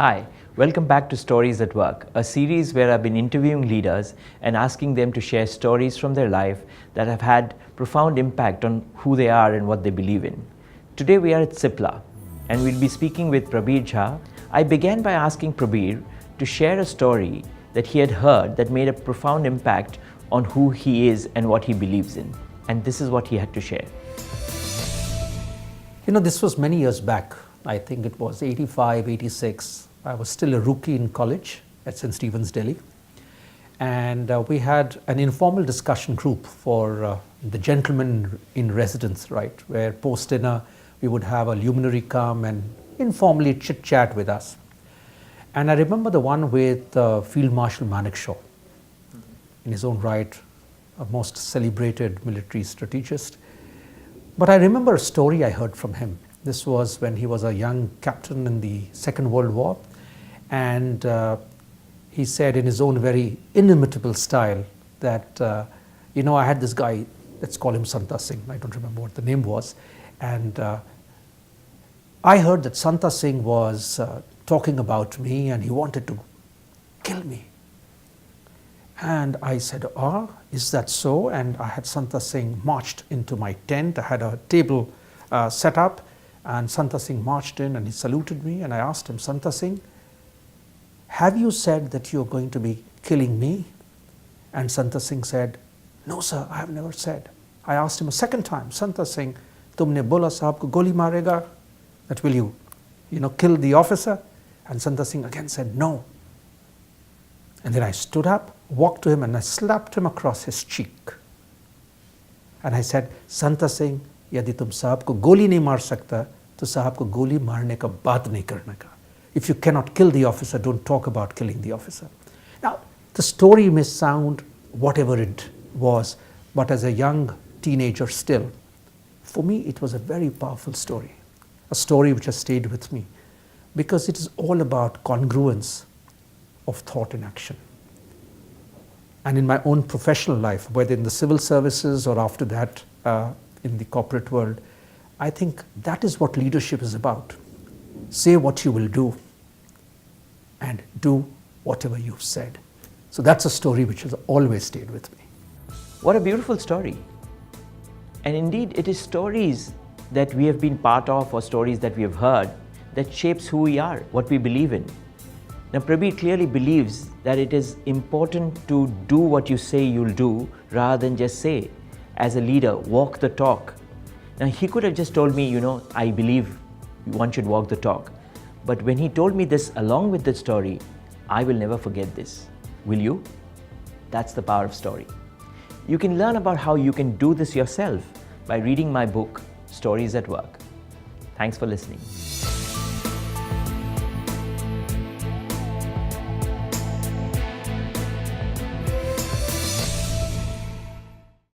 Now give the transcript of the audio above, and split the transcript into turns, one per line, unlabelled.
Hi, welcome back to Stories at Work, a series where I've been interviewing leaders and asking them to share stories from their life that have had profound impact on who they are and what they believe in. Today we are at Cipla and we'll be speaking with Prabir Jha. I began by asking Prabir to share a story that he had heard that made a profound impact on who he is and what he believes in. And this is what he had to share.
This was many years back. I think it was 85, 86. I was still a rookie in college at St. Stephen's, Delhi. And we had an informal discussion group for the gentlemen in residence, right? Where post-dinner, we would have a luminary come and informally chit-chat with us. And I remember the one with Field Marshal Manekshaw, in his own right, a most celebrated military strategist. But I remember a story I heard from him. This was when he was a young captain in the Second World War. And he said in his own very inimitable style that, I had this guy, let's call him Santa Singh. I don't remember what the name was. And I heard that Santa Singh was talking about me and he wanted to kill me. And I said, is that so? And I had Santa Singh marched into my tent. I had a table set up and Santa Singh marched in and he saluted me. And I asked him, Santa Singh, have you said that you're going to be killing me? And Santa Singh said, no sir, I have never said. I asked him a second time, Santa Singh, tumne bola sahab ko goli marega? That will you kill the officer? And Santa Singh again said, no. And then I stood up, walked to him and I slapped him across his cheek. And I said, Santa Singh, यदि तुम साहब को गोली नहीं मार सकता तो साहब को गोली मारने का बात नहीं करने का. If you cannot kill the officer, don't talk about killing the officer. Now, the story may sound whatever it was, but as a young teenager still, for me it was a very powerful story. A story which has stayed with me because it is all about congruence of thought and action. And in my own professional life, whether in the civil services or after that in the corporate world, I think that is what leadership is about. Say what you will do and do whatever you've said. So that's a story which has always stayed with me.
What a beautiful story. And indeed, it is stories that we have been part of or stories that we have heard that shapes who we are, what we believe in. Now, Prabir clearly believes that it is important to do what you say you'll do rather than just say. As a leader, walk the talk. Now, he could have just told me, I believe one should walk the talk. But when he told me this along with the story, I will never forget this. Will you? That's the power of story. You can learn about how you can do this yourself by reading my book, Stories at Work. Thanks for listening.